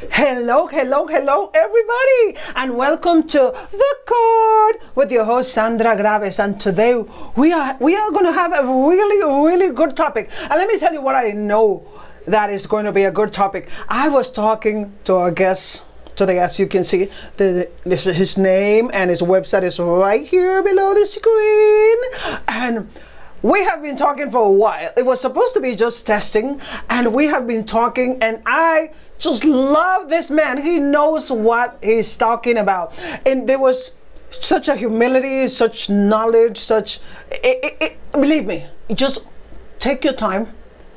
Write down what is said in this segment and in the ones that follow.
Hello, hello, hello, everybody, and welcome to The Card with your host Sandra Graves. And today we are going to have a really good topic. And let me tell you what I know that is going to be a good topic. I was talking to our guest today, as you can see, his name and his website is right here below the screen, and we have been talking for a while. It was supposed to be just testing, and we have been talking, and I just love this man. He knows what he's talking about, and there was such a humility, such knowledge, believe me, just take your time,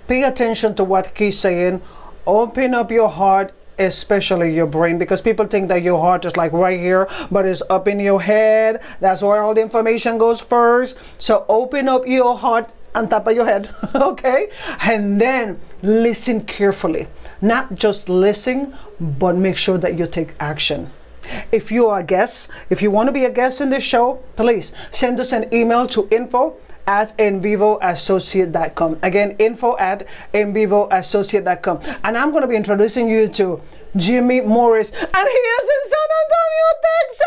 pay attention to what he's saying, open up your heart, especially your brain, because people think that your heart is like right here, but it's up in your head. That's where all the information goes first. So open up your heart on top of your head, okay? And then listen carefully. Not just listen, but make sure that you take action. If you are a guest, if you want to be a guest in this show, please send us an email to info@envivoassociate.com. Again, info@envivoassociate.com. And I'm going to be introducing you to Jimmie Morris, and he is in San Antonio, Texas.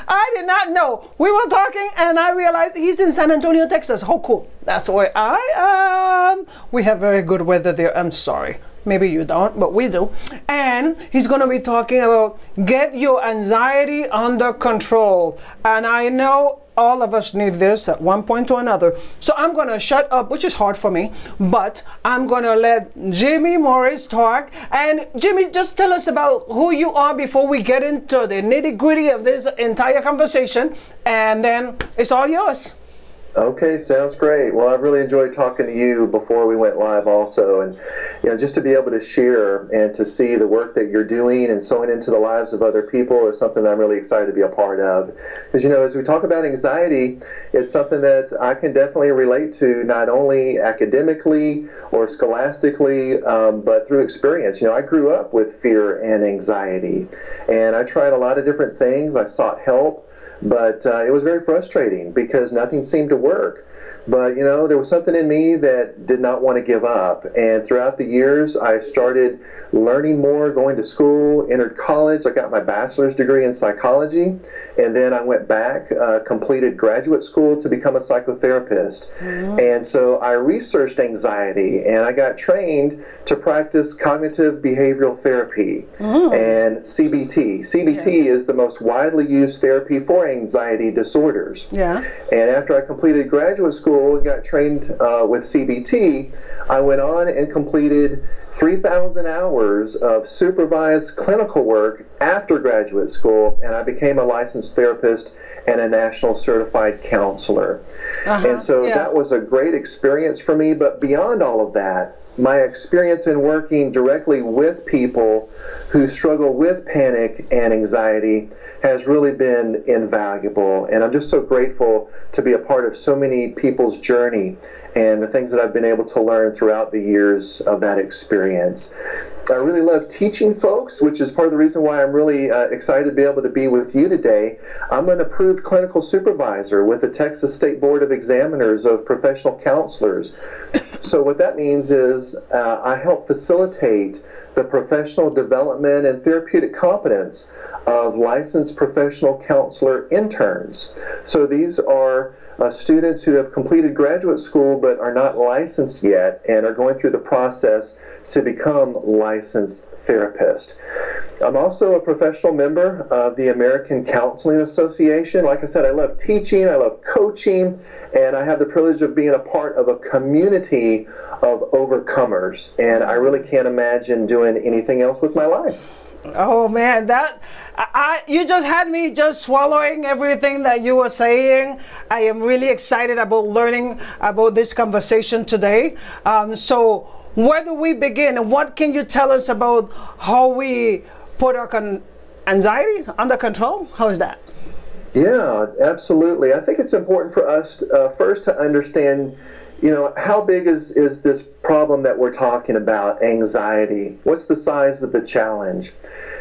I did not know. We were talking and I realized he's in San Antonio, Texas. How cool. That's where I am. We have very good weather there. I'm sorry. Maybe you don't, but we do. And he's going to be talking about get your anxiety under control. And I know all of us need this at one point or another. So I'm going to shut up, which is hard for me, but I'm going to let Jimmie Morris talk. And Jimmie, just tell us about who you are before we get into the nitty-gritty of this entire conversation. And then it's all yours. Okay, sounds great. Well, I've really enjoyed talking to you before we went live also, and just to be able to share and to see the work that you're doing and sowing into the lives of other people is something that I'm really excited to be a part of. Because as we talk about anxiety, it's something that I can definitely relate to, not only academically or scholastically, but through experience. I grew up with fear and anxiety, and I tried a lot of different things. I sought help. But it was very frustrating because nothing seemed to work. But, there was something in me that did not want to give up. And throughout the years, I started learning more, going to school, entered college. I got my bachelor's degree in psychology. And then I went back, completed graduate school to become a psychotherapist. Mm-hmm. And so I researched anxiety, and I got trained to practice cognitive behavioral therapy and CBT. CBT is the most widely used therapy for anxiety disorders. Yeah. And after I completed graduate school and got trained with CBT, I went on and completed 3,000 hours of supervised clinical work after graduate school, and I became a licensed therapist and a national certified counselor. And so that was a great experience for me. But beyond all of that, my experience in working directly with people who struggle with panic and anxiety has really been invaluable. And I'm just so grateful to be a part of so many people's journey and the things that I've been able to learn throughout the years of that experience. I really love teaching folks, which is part of the reason why I'm really excited to be able to be with you today. I'm an approved clinical supervisor with the Texas State Board of Examiners of Professional Counselors. So what that means is I help facilitate the professional development and therapeutic competence of licensed professional counselor interns. So these are students who have completed graduate school but are not licensed yet and are going through the process to become licensed therapists. I'm also a professional member of the American Counseling Association. Like I said, I love teaching, I love coaching, and I have the privilege of being a part of a community of overcomers. And I really can't imagine doing anything else with my life. Oh man, you just had me just swallowing everything that you were saying. I am really excited about learning about this conversation today. So where do we begin, and what can you tell us about how we put our anxiety under control? How is that? Yeah, absolutely. I think it's important for us first to understand, how big is this problem that we're talking about, anxiety? What's the size of the challenge?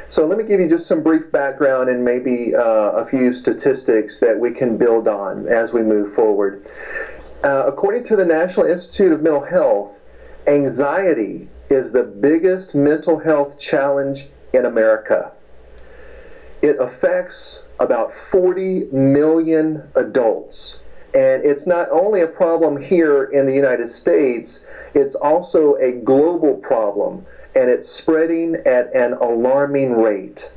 So let me give you just some brief background and maybe a few statistics that we can build on as we move forward. According to the National Institute of Mental Health, anxiety is the biggest mental health challenge in America. It affects about 40 million adults. And it's not only a problem here in the United States, it's also a global problem, and it's spreading at an alarming rate.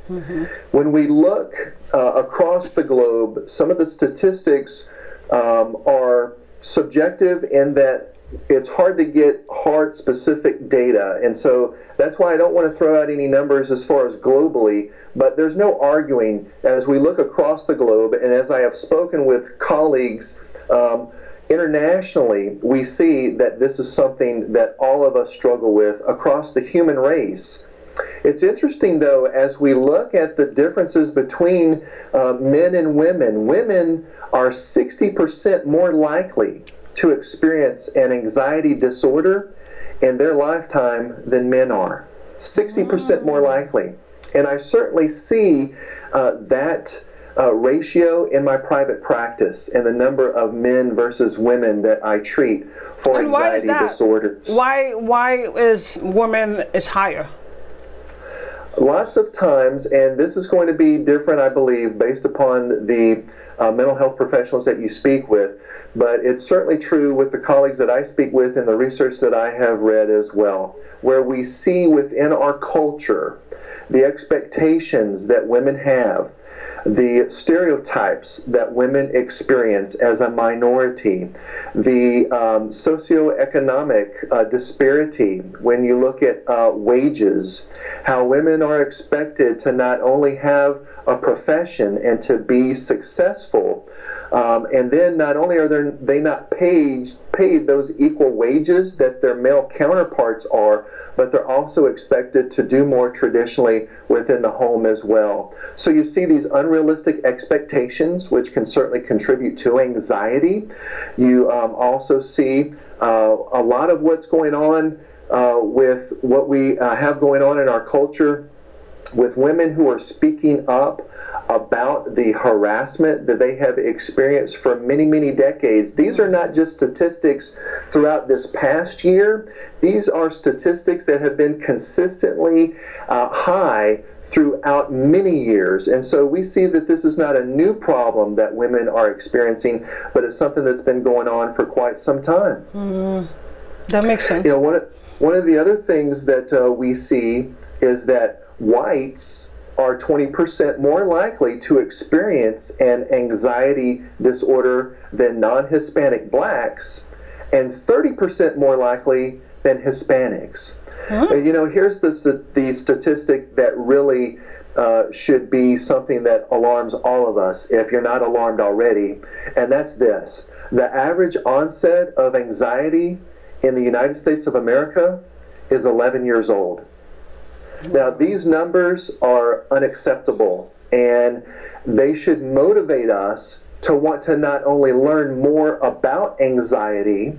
When we look across the globe, some of the statistics are subjective in that it's hard to get hard, specific data. And so that's why I don't want to throw out any numbers as far as globally, but there's no arguing as we look across the globe, and as I have spoken with colleagues internationally, we see that this is something that all of us struggle with across the human race. It's interesting, though, as we look at the differences between men and women, women are 60% more likely to experience an anxiety disorder in their lifetime than men are. 60% more likely. And I certainly see that ratio in my private practice and the number of men versus women that I treat for anxiety disorders. Why is women is higher? Lots of times, and this is going to be different, I believe, based upon the mental health professionals that you speak with, but it's certainly true with the colleagues that I speak with and the research that I have read as well, where we see within our culture the expectations that women have, the stereotypes that women experience as a minority, the socioeconomic disparity when you look at wages, how women are expected to not only have a profession and to be successful, and then not only are they not paid those equal wages that their male counterparts are, but they're also expected to do more traditionally within the home as well. So you see these unrealistic expectations, which can certainly contribute to anxiety. You also see a lot of what's going on with what we have going on in our culture with women who are speaking up about the harassment that they have experienced for many, many decades. These are not just statistics throughout this past year. These are statistics that have been consistently high throughout many years. And so we see that this is not a new problem that women are experiencing, but it's something that's been going on for quite some time. That makes sense. You know, one of the other things that we see is that whites are 20% more likely to experience an anxiety disorder than non-Hispanic blacks, and 30% more likely than Hispanics. You know, here's the statistic that really should be something that alarms all of us, if you're not alarmed already, and that's this. The average onset of anxiety in the United States of America is 11 years old. Now, these numbers are unacceptable, and they should motivate us to want to not only learn more about anxiety,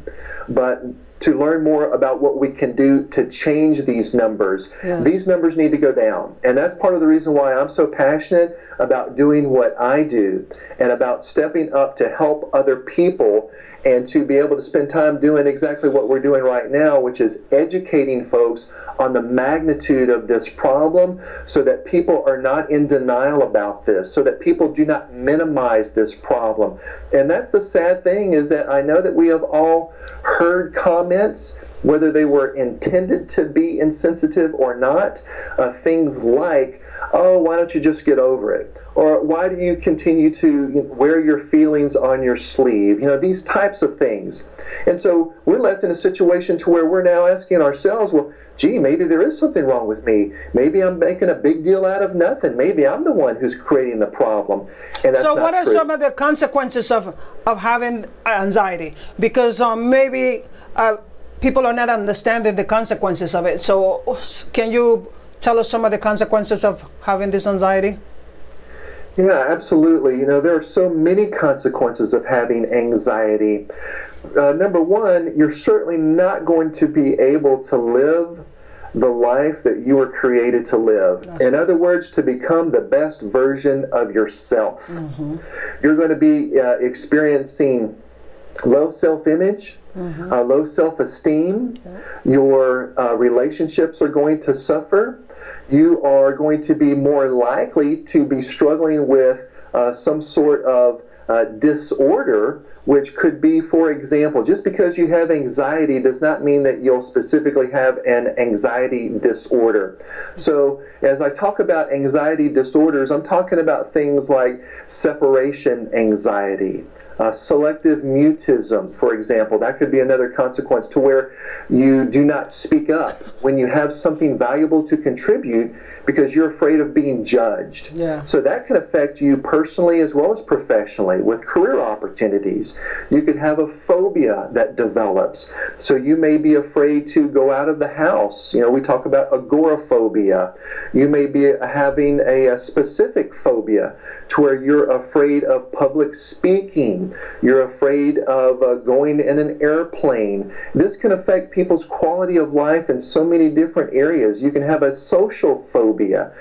but to learn more about what we can do to change these numbers. Yes. These numbers need to go down, and that's part of the reason why I'm so passionate about doing what I do and about stepping up to help other people and to be able to spend time doing exactly what we're doing right now, which is educating folks on the magnitude of this problem so that people are not in denial about this, so that people do not minimize this problem. And that's the sad thing, is that I know that we have all heard comments, whether they were intended to be insensitive or not, things like, oh, why don't you just get over it? Or why do you continue to wear your feelings on your sleeve? You know, these types of things. And so we're left in a situation to where we're now asking ourselves, well, gee, maybe there is something wrong with me. Maybe I'm making a big deal out of nothing. Maybe I'm the one who's creating the problem. And that's so not what are true. some of the consequences of having anxiety? Because maybe people are not understanding the consequences of it. So can you tell us some of the consequences of having this anxiety? Yeah, absolutely. You know, there are so many consequences of having anxiety. Number one, you're certainly not going to be able to live the life that you were created to live. In other words, to become the best version of yourself. You're going to be experiencing low self-image, low self-esteem. Your relationships are going to suffer. You are going to be more likely to be struggling with some sort of disorder, which could be, for example, just because you have anxiety does not mean that you'll specifically have an anxiety disorder. So as I talk about anxiety disorders, I'm talking about things like separation anxiety, selective mutism, for example. That could be another consequence, to where you do not speak up when you have something valuable to contribute because you're afraid of being judged. Yeah. So that can affect you personally as well as professionally with career opportunities. You could have a phobia that develops. So you may be afraid to go out of the house. You know, we talk about agoraphobia. You may be having a specific phobia to where you're afraid of public speaking. You're afraid of going in an airplane. This can affect people's quality of life in so many different areas. You can have a social phobia.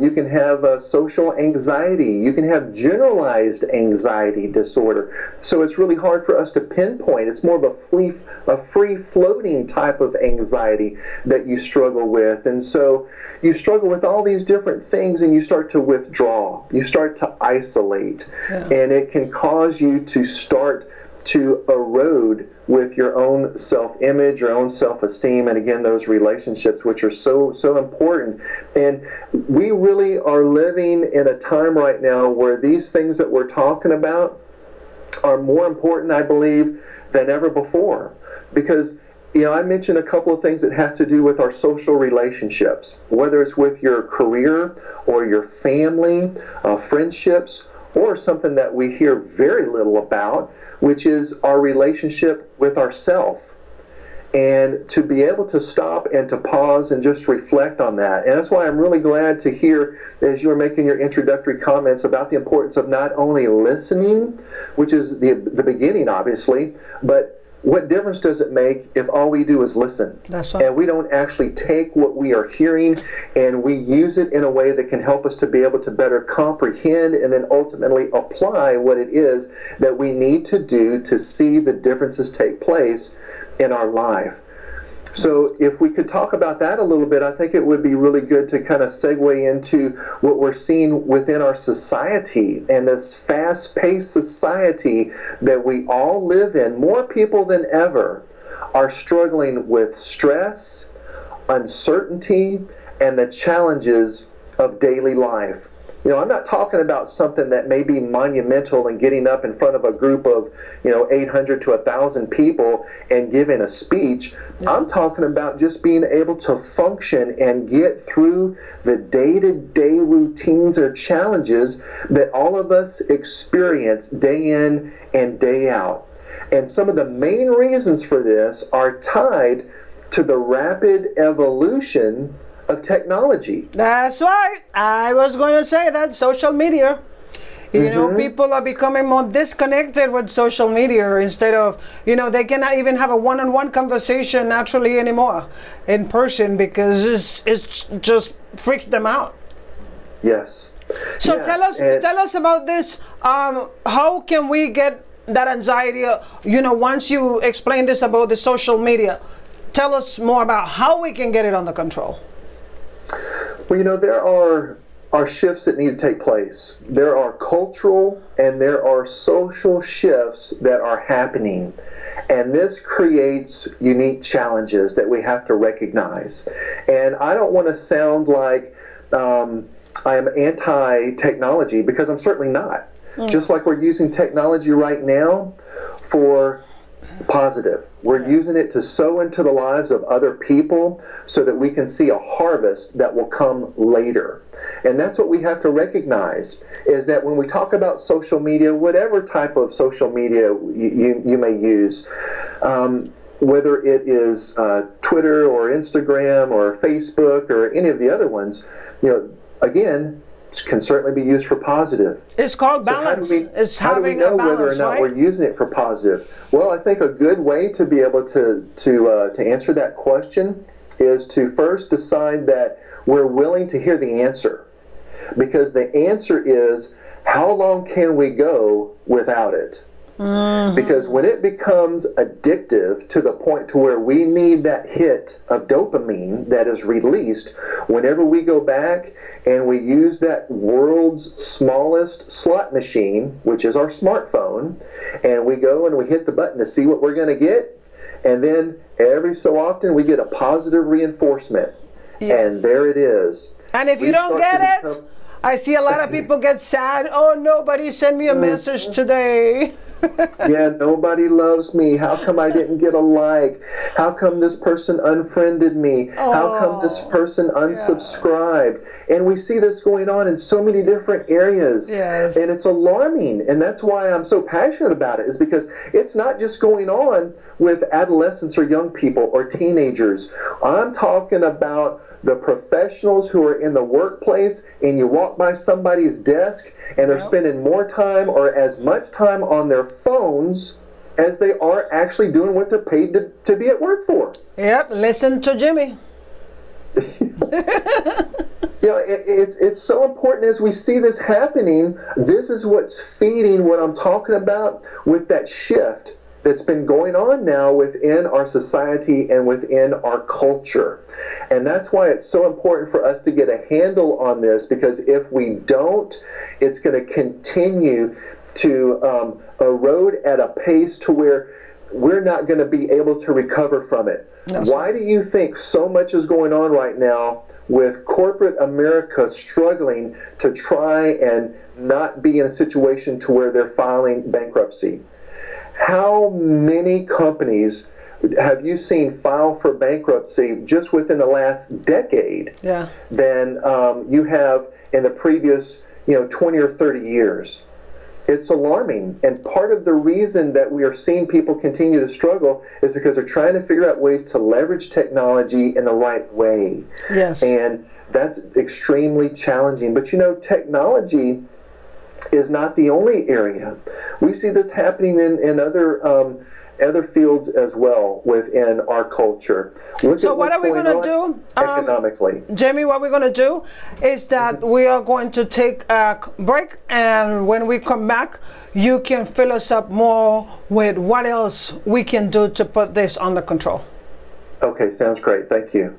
You can have social anxiety. You can have generalized anxiety disorder. So it's really hard for us to pinpoint. It's more of a free-floating type of anxiety that you struggle with. And so you struggle with all these different things, and you start to withdraw. You start to isolate. Yeah. And it can cause you to start to erode with your own self-image, your own self-esteem, and again, those relationships, which are so important. And we really are living in a time right now where these things that we're talking about are more important, I believe, than ever before. Because, you know, I mentioned a couple of things that have to do with our social relationships, whether it's with your career or your family, friendships, or something that we hear very little about, which is our relationship with ourself. And to be able to stop and to pause and just reflect on that. And that's why I'm really glad to hear, as you were making your introductory comments, about the importance of not only listening, which is the beginning, obviously, but what difference does it make if all we do is listen? That's right. And we don't actually take what we are hearing and we use it in a way that can help us to be able to better comprehend and then ultimately apply what it is that we need to do to see the differences take place in our life. So if we could talk about that a little bit, I think it would be really good to kind of segue into what we're seeing within our society and this fast-paced society that we all live in. More people than ever are struggling with stress, uncertainty, and the challenges of daily life. You know, I'm not talking about something that may be monumental and getting up in front of a group of, 800 to 1,000 people and giving a speech. Yeah. I'm talking about just being able to function and get through the day-to-day routines or challenges that all of us experience day in and day out. And some of the main reasons for this are tied to the rapid evolution of technology. That's right. I was going to say that, social media. You know, people are becoming more disconnected with social media instead of, they cannot even have a one-on-one conversation naturally anymore in person because it just freaks them out. Yes. So yes. Tell us about this. How can we get that anxiety? Once you explain this about the social media, tell us more about how we can get it under control. Well, there are shifts that need to take place. There are cultural and there are social shifts that are happening. And this creates unique challenges that we have to recognize. And I don't want to sound like I am anti-technology, because I'm certainly not. Just like we're using technology right now for positive. We're using it to sow into the lives of other people so that we can see a harvest that will come later. And that's what we have to recognize, is that when we talk about social media, whatever type of social media you may use, whether it is Twitter or Instagram or Facebook or any of the other ones, again, can certainly be used for positive. It's called balance. How do we know whether or not we're using it for positive? Well, I think a good way to be able to answer that question is to first decide that we're willing to hear the answer. Because the answer is, how long can we go without it? Because when it becomes addictive to the point to where we need that hit of dopamine that is released whenever we go back and we use that world's smallest slot machine, which is our smartphone, and we go and we hit the button to see what we're going to get, and then every so often we get a positive reinforcement. Yes. And there it is. And if you don't get it, I see a lot of people get sad. Oh, nobody sent me a message today. Yeah, nobody loves me. How come I didn't get a like? How come this person unfriended me? How come this person unsubscribed? And we see this going on in so many different areas. Yes. And it's alarming. And that's why I'm so passionate about it, is because it's not just going on with adolescents or young people or teenagers. I'm talking about the professionals who are in the workplace, and you walk by somebody's desk and they're spending more time or as much time on their phones as they are actually doing what they're paid to be at work for. Yep, listen to Jimmie. It's so important as we see this happening. This is what's feeding what I'm talking about with that shift that's been going on now within our society and within our culture. And that's why it's so important for us to get a handle on this, because if we don't, it's going to continue to erode at a pace to where we're not going to be able to recover from it. That's Why do you think so much is going on right now with corporate America struggling to try and not be in a situation to where they're filing bankruptcy? How many companies have you seen file for bankruptcy just within the last decade than you have in the previous 20 or 30 years? It's alarming. And part of the reason that we are seeing people continue to struggle is because they're trying to figure out ways to leverage technology in the right way. Yes. And that's extremely challenging. But technology is not the only area. We see this happening in other fields as well within our culture. So what are we going to do economically? Jimmie, what we're going to do is that we are going to take a break, and when we come back, you can fill us up more with what else we can do to put this under control. Okay, sounds great. Thank you.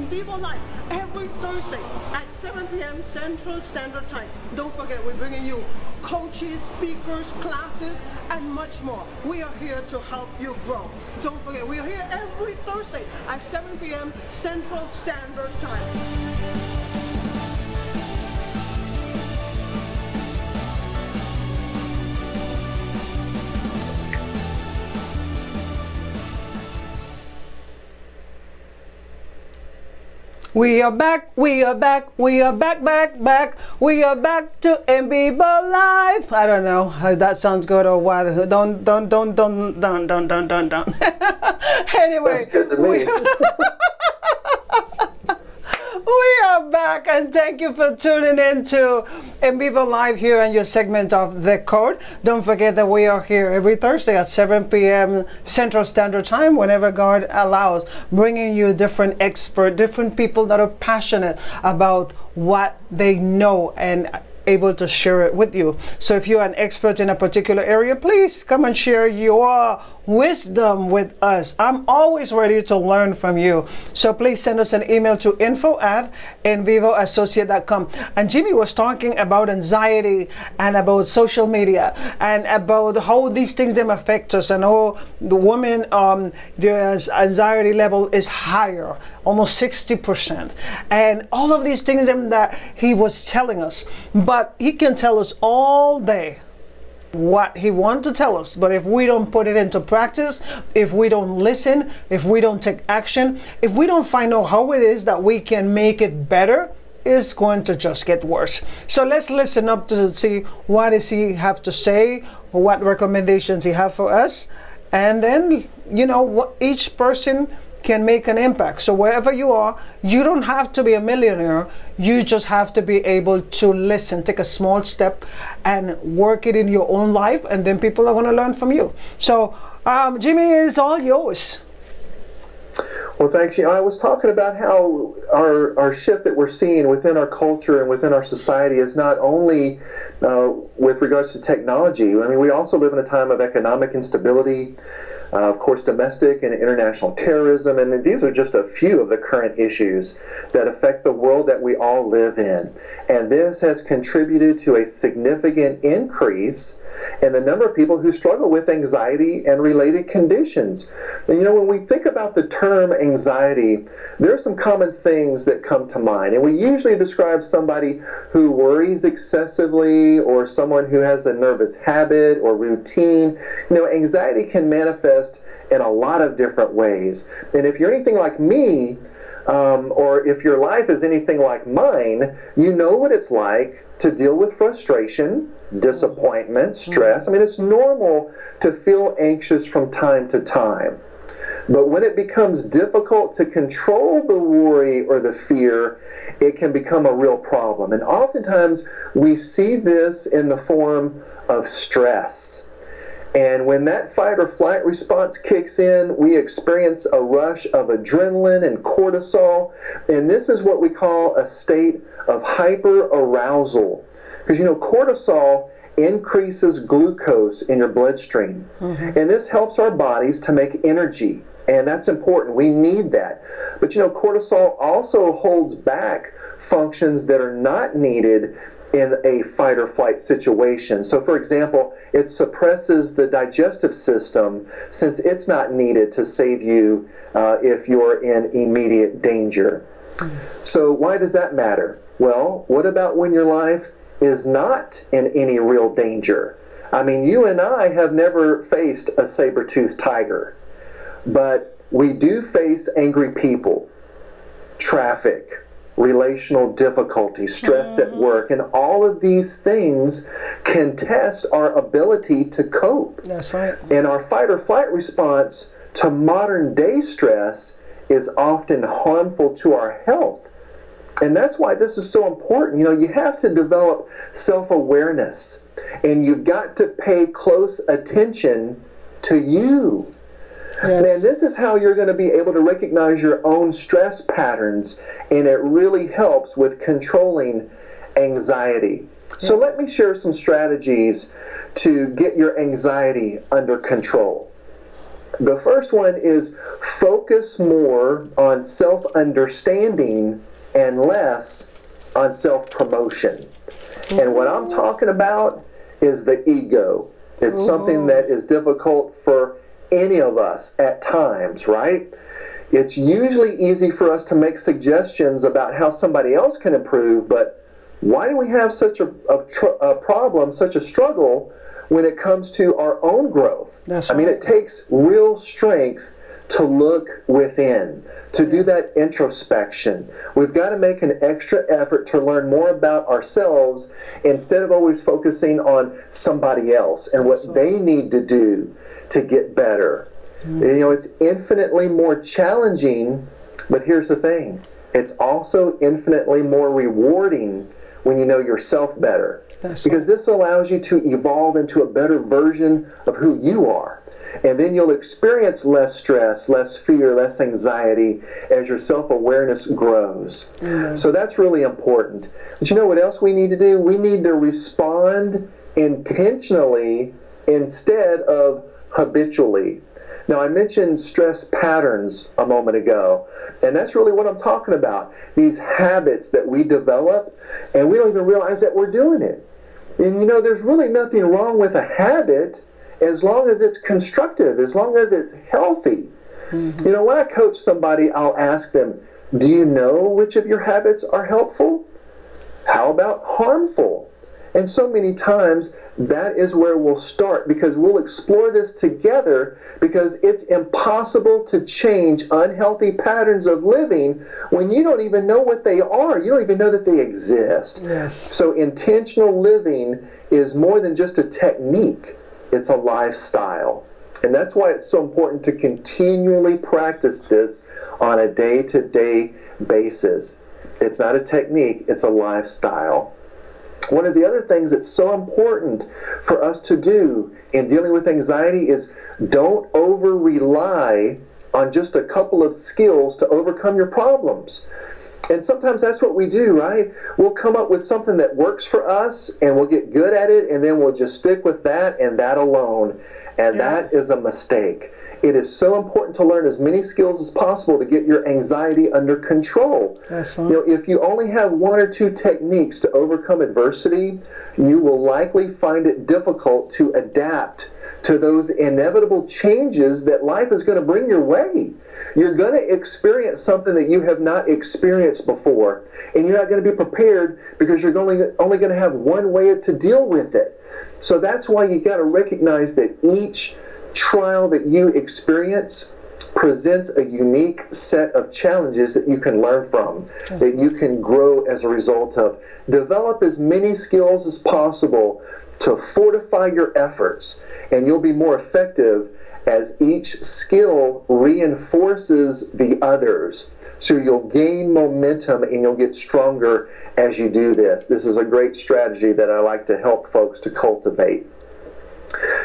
Vivo Live every Thursday at 7 p.m. Central Standard Time. Don't forget, we're bringing you coaches, speakers, classes, and much more. We are here to help you grow. Don't forget, we are here every Thursday at 7 p.m. Central Standard Time. We are back, we are back, we are back, back. We are back to Vivo Live. I don't know how that sounds good or what. Don't. Anyway. That's good to me. We are back, and thank you for tuning in to Vivo Live here in your segment of The Code. Don't forget that we are here every Thursday at 7 p.m. Central Standard Time, whenever God allows, bringing you different experts, different people that are passionate about what they know and able to share it with you. So if you're an expert in a particular area, please come and share your wisdom with us. I'm always ready to learn from you. So please send us an email to info@envivoassociate.com. And Jimmie was talking about anxiety and about social media and about how these things them affect us, and how the woman their anxiety level is higher, almost 60%, and all of these things that he was telling us. But he can tell us all day what he wants to tell us, but if we don't put it into practice, if we don't listen, if we don't take action, if we don't find out how it is that we can make it better, it's going to just get worse. So let's listen up to see what does he have to say, what recommendations he have for us, and then, you know, what each person can make an impact. So wherever you are, you don't have to be a millionaire. You just have to be able to listen, take a small step and work it in your own life, and then people are going to learn from you. So Jimmie, is all yours. Well, thanks. You know, I was talking about how our shift that we're seeing within our culture and within our society is not only with regards to technology. I mean, we also live in a time of economic instability, of course, domestic and international terrorism, and these are just a few of the current issues that affect the world that we all live in. And this has contributed to a significant increase in the number of people who struggle with anxiety and related conditions. And, you know, when we think about the term anxiety, there are some common things that come to mind. And we usually describe somebody who worries excessively or someone who has a nervous habit or routine. You know, anxiety can manifest in a lot of different ways. And if you're anything like me, or if your life is anything like mine, you know what it's like to deal with frustration, disappointment, stress. I mean, it's normal to feel anxious from time to time. But when it becomes difficult to control the worry or the fear, it can become a real problem. And oftentimes we see this in the form of stress. And when that fight or flight response kicks in, we experience a rush of adrenaline and cortisol. And this is what we call a state of hyperarousal. Because, you know, cortisol increases glucose in your bloodstream. And this helps our bodies to make energy. And that's important. We need that. But, you know, cortisol also holds back functions that are not needed in a fight or flight situation. So, for example, it suppresses the digestive system since it's not needed to save you if you're in immediate danger. So why does that matter? Well, what about when your life is not in any real danger? I mean, you and I have never faced a saber-toothed tiger, but we do face angry people, traffic, relational difficulties, stress at work, and all of these things can test our ability to cope. That's right. And our fight or flight response to modern day stress is often harmful to our health. And that's why this is so important. You know, you have to develop self-awareness, and you've got to pay close attention to you. Yes. Man, this is how you're going to be able to recognize your own stress patterns, and it really helps with controlling anxiety. So let me share some strategies to get your anxiety under control. The first one is focus more on self-understanding and less on self-promotion. And what I'm talking about is the ego. It's something that is difficult for any of us at times, right? It's usually easy for us to make suggestions about how somebody else can improve, but why do we have such a problem, such a struggle when it comes to our own growth? That's right. I mean, it takes real strength to look within, to do that introspection. We've got to make an extra effort to learn more about ourselves instead of always focusing on somebody else and what they need to do to get better. You know, it's infinitely more challenging, but here's the thing. It's also infinitely more rewarding when you know yourself better. Because this allows you to evolve into a better version of who you are. And then you'll experience less stress, less fear, less anxiety as your self-awareness grows. So that's really important. But you know what else we need to do? We need to respond intentionally instead of habitually. Now, I mentioned stress patterns a moment ago, and that's really what I'm talking about. These habits that we develop, and we don't even realize that we're doing it. And you know, there's really nothing wrong with a habit as long as it's constructive, as long as it's healthy. You know, when I coach somebody, I'll ask them, do you know which of your habits are helpful? How about harmful? And so many times that is where we'll start, because we'll explore this together, because it's impossible to change unhealthy patterns of living when you don't even know what they are. You don't even know that they exist. Yes. So intentional living is more than just a technique. It's a lifestyle. And that's why it's so important to continually practice this on a day-to-day basis. It's not a technique, it's a lifestyle. One of the other things that's so important for us to do in dealing with anxiety is don't over-rely on just a couple of skills to overcome your problems. And sometimes that's what we do, right? We'll come up with something that works for us, and we'll get good at it, and then we'll just stick with that and that alone. And that is a mistake. It is so important to learn as many skills as possible to get your anxiety under control. That's right. You know, if you only have one or two techniques to overcome adversity, you will likely find it difficult to adapt to those inevitable changes that life is going to bring your way. You're going to experience something that you have not experienced before, and you're not going to be prepared because you're only going to have one way to deal with it. So that's why you got to recognize that each trial that you experience presents a unique set of challenges that you can learn from, that you can grow as a result of. Develop as many skills as possible to fortify your efforts, and you'll be more effective as each skill reinforces the others. So you'll gain momentum and you'll get stronger as you do this. This is a great strategy that I like to help folks to cultivate.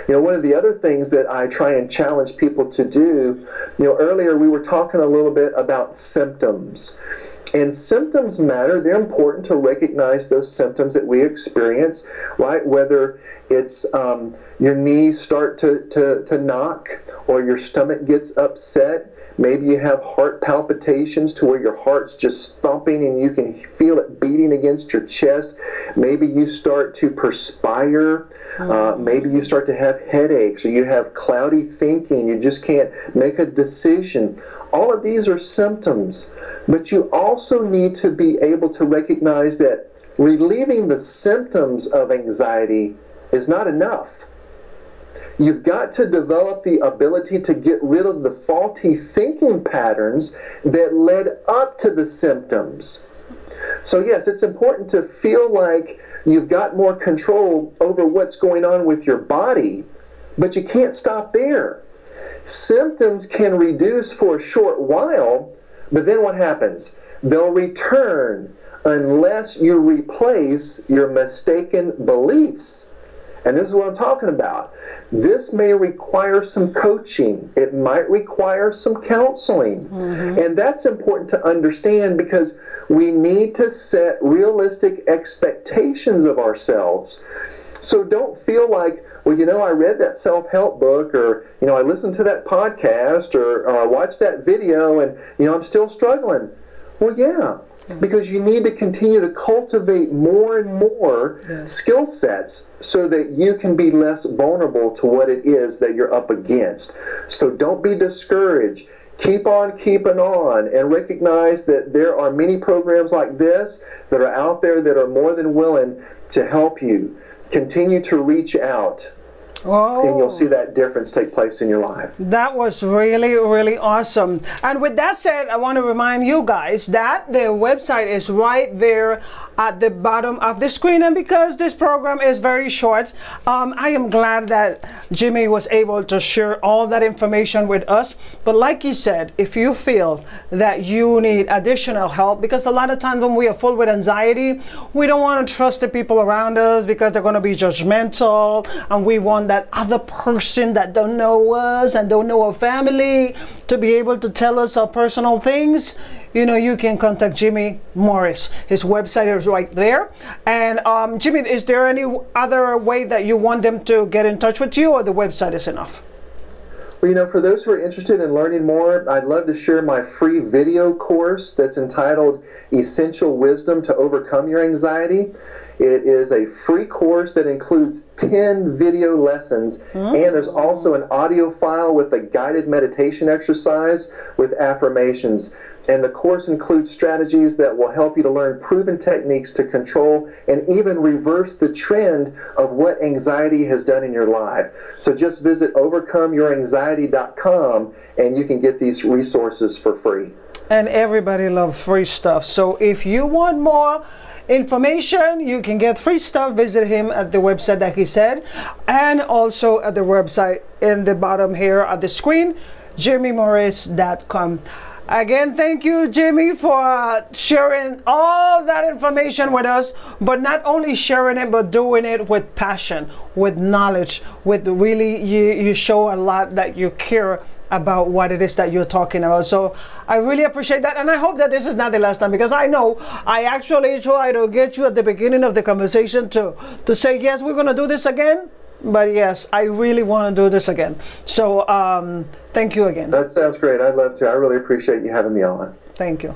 You know, one of the other things that I try and challenge people to do, you know, earlier we were talking a little bit about symptoms. And symptoms matter. They're important to recognize those symptoms that we experience, right? Whether it's your knees start to knock, or your stomach gets upset. Maybe you have heart palpitations to where your heart's just thumping and you can feel it beating against your chest. Maybe you start to perspire. Maybe you start to have headaches, or you have cloudy thinking. You just can't make a decision. All of these are symptoms. But you also need to be able to recognize that relieving the symptoms of anxiety is not enough. You've got to develop the ability to get rid of the faulty thinking patterns that led up to the symptoms. So yes, it's important to feel like you've got more control over what's going on with your body, but you can't stop there. Symptoms can reduce for a short while, but then what happens? They'll return unless you replace your mistaken beliefs. And this is what I'm talking about. This may require some coaching. It might require some counseling. And that's important to understand, because we need to set realistic expectations of ourselves. So don't feel like, well, you know, I read that self-help book, or, you know, I listened to that podcast, or I watched that video, and, you know, I'm still struggling. Well, yeah, because you need to continue to cultivate more and more skill sets so that you can be less vulnerable to what it is that you're up against. So don't be discouraged. Keep on keeping on, and recognize that there are many programs like this that are out there that are more than willing to help you. Continue to reach out, and you'll see that difference take place in your life. That was really, really awesome. And with that said, I want to remind you guys that the website is right there at the bottom of the screen. And because this program is very short, I am glad that Jimmie was able to share all that information with us. But like you said, if you feel that you need additional help, because a lot of times when we are full with anxiety, we don't want to trust the people around us because they're going to be judgmental, and we want that other person that don't know us and don't know our family to be able to tell us our personal things. You know, you can contact Jimmie Morris. His website is right there. And Jimmie, is there any other way that you want them to get in touch with you, or the website is enough? Well, you know, for those who are interested in learning more, I'd love to share my free video course that's entitled Essential Wisdom to Overcome Your Anxiety. It is a free course that includes 10 video lessons, and there's also an audio file with a guided meditation exercise with affirmations. And the course includes strategies that will help you to learn proven techniques to control and even reverse the trend of what anxiety has done in your life. So just visit overcomeyouranxiety.com and you can get these resources for free. And everybody loves free stuff. So if you want more information, you can get free stuff. Visit him at the website that he said, and also at the website in the bottom here at the screen, jimmymorris.com. Again, thank you, Jimmie, for sharing all that information with us, but not only sharing it, but doing it with passion, with knowledge, with really, you show a lot that you care about what it is that you're talking about. So I really appreciate that, and I hope that this is not the last time, because I know I actually try to get you at the beginning of the conversation to say, yes, we're going to do this again. But yes, I really want to do this again. So thank you again. That sounds great. I'd love to. I really appreciate you having me on. Thank you.